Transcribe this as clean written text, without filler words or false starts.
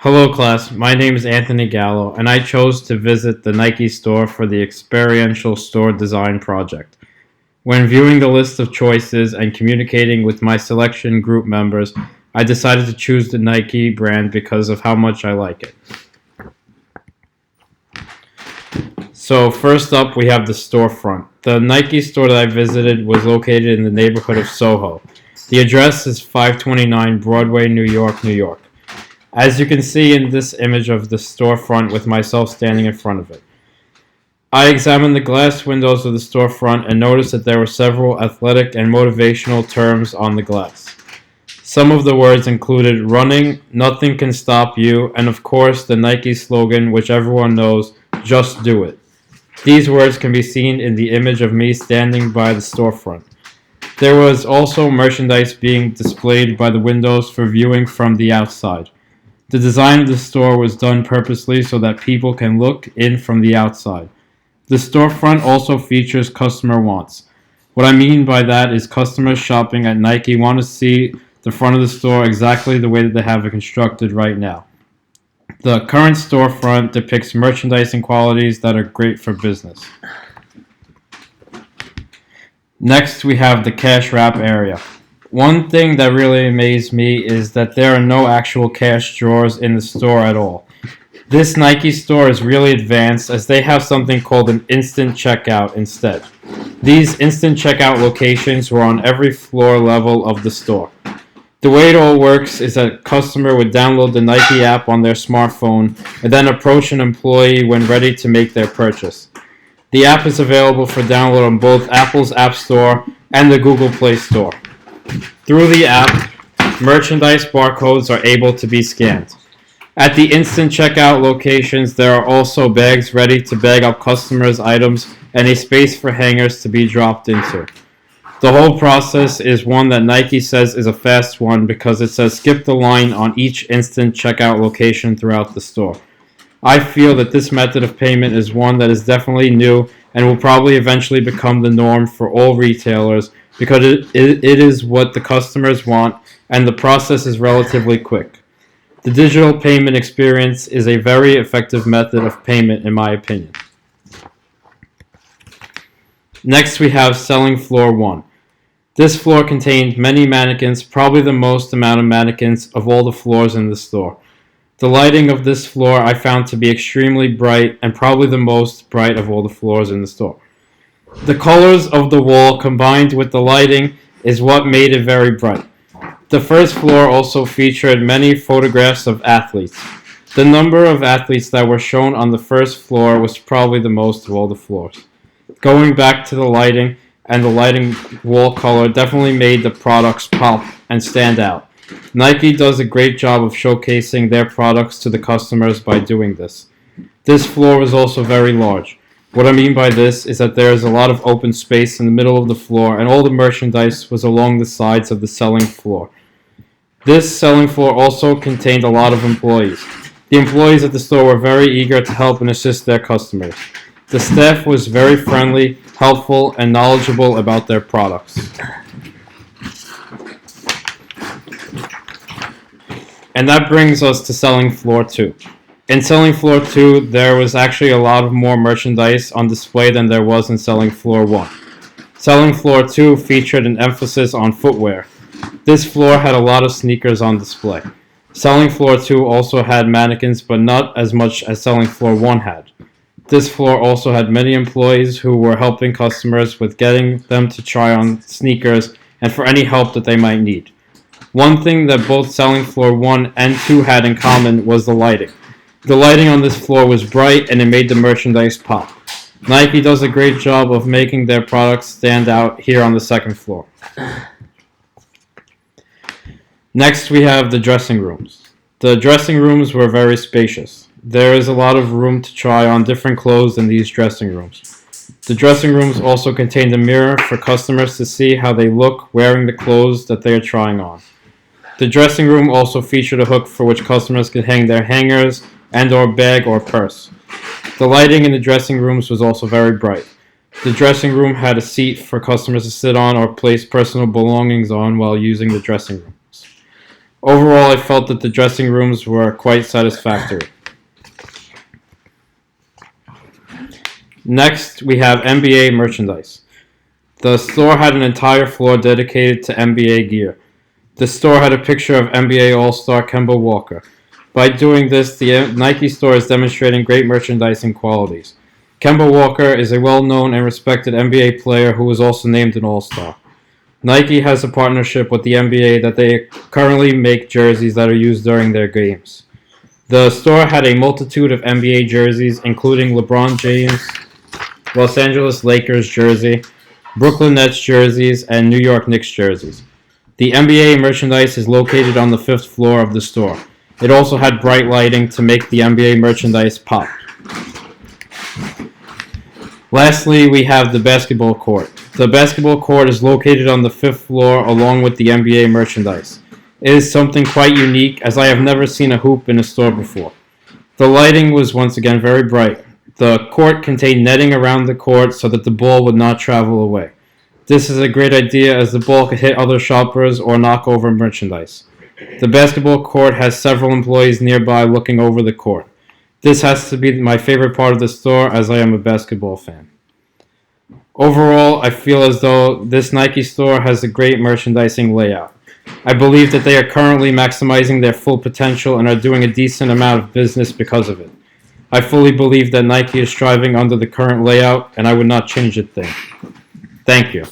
Hello class, my name is Anthony Gallo and I chose to visit the Nike store for the Experiential Store Design Project. When viewing the list of choices and communicating with my selection group members, I decided to choose the Nike brand because of how much I like it. So first up we have the storefront. The Nike store that I visited was located in the neighborhood of Soho. The address is 529 Broadway, New York, New York. As you can see in this image of the storefront with myself standing in front of it. I examined the glass windows of the storefront and noticed that there were several athletic and motivational terms on the glass. Some of the words included running, nothing can stop you, and of course the Nike slogan, which everyone knows, just do it. These words can be seen in the image of me standing by the storefront. There was also merchandise being displayed by the windows for viewing from the outside. The design of the store was done purposely so that people can look in from the outside. The storefront also features customer wants. What I mean by that is customers shopping at Nike want to see the front of the store exactly the way that they have it constructed right now. The current storefront depicts merchandising qualities that are great for business. Next, we have the cash wrap area. One thing that really amazed me is that there are no actual cash drawers in the store at all. This Nike store is really advanced as they have something called an instant checkout instead. These instant checkout locations were on every floor level of the store. The way it all works is that a customer would download the Nike app on their smartphone and then approach an employee when ready to make their purchase. The app is available for download on both Apple's App Store and the Google Play Store. Through the app, merchandise barcodes are able to be scanned. At the instant checkout locations, there are also bags ready to bag up customers' items and a space for hangers to be dropped into. The whole process is one that Nike says is a fast one because it says skip the line on each instant checkout location throughout the store. I feel that this method of payment is one that is definitely new and will probably eventually become the norm for all retailers because it is what the customers want and the process is relatively quick. The digital payment experience is a very effective method of payment in my opinion. Next we have selling floor 1. This floor contained many mannequins, probably the most amount of mannequins of all the floors in the store. The lighting of this floor I found to be extremely bright and probably the most bright of all the floors in the store. The colors of the wall combined with the lighting is what made it very bright. The first floor also featured many photographs of athletes. The number of athletes that were shown on the first floor was probably the most of all the floors. Going back to the lighting, and the lighting wall color definitely made the products pop and stand out. Nike does a great job of showcasing their products to the customers by doing this. This floor was also very large. What I mean by this is that there is a lot of open space in the middle of the floor and all the merchandise was along the sides of the selling floor. This selling floor also contained a lot of employees. The employees at the store were very eager to help and assist their customers. The staff was very friendly, helpful, and knowledgeable about their products. And that brings us to selling floor 2. In selling floor 2, there was actually a lot of more merchandise on display than there was in selling floor 1. Selling floor 2 featured an emphasis on footwear. This floor had a lot of sneakers on display. Selling floor 2 also had mannequins, but not as much as selling floor 1 had. This floor also had many employees who were helping customers with getting them to try on sneakers and for any help that they might need. One thing that both selling floor 1 and 2 had in common was the lighting. The lighting on this floor was bright and it made the merchandise pop. Nike does a great job of making their products stand out here on the second floor. Next we have the dressing rooms. The dressing rooms were very spacious. There is a lot of room to try on different clothes in these dressing rooms. The dressing rooms also contained a mirror for customers to see how they look wearing the clothes that they are trying on. The dressing room also featured a hook for which customers could hang their hangers and/or bag or purse. The lighting in the dressing rooms was also very bright. The dressing room had a seat for customers to sit on or place personal belongings on while using the dressing rooms. Overall, I felt that the dressing rooms were quite satisfactory. Next, we have NBA merchandise. The store had an entire floor dedicated to NBA gear. The store had a picture of NBA All-Star Kemba Walker. By doing this, the Nike store is demonstrating great merchandising qualities. Kemba Walker is a well-known and respected NBA player who was also named an All-Star. Nike has a partnership with the NBA that they currently make jerseys that are used during their games. The store had a multitude of NBA jerseys, including LeBron James, Los Angeles Lakers jersey, Brooklyn Nets jerseys, and New York Knicks jerseys. The NBA merchandise is located on the 5th floor of the store. It also had bright lighting to make the NBA merchandise pop. Lastly, we have the basketball court. The basketball court is located on the 5th floor along with the NBA merchandise. It is something quite unique, as I have never seen a hoop in a store before. The lighting was once again very bright. The court contained netting around the court so that the ball would not travel away. This is a great idea, as the ball could hit other shoppers or knock over merchandise. The basketball court has several employees nearby looking over the court. This has to be my favorite part of the store, as I am a basketball fan. Overall, I feel as though this Nike store has a great merchandising layout. I believe that they are currently maximizing their full potential and are doing a decent amount of business because of it. I fully believe that Nike is striving under the current layout, and I would not change a thing. Thank you.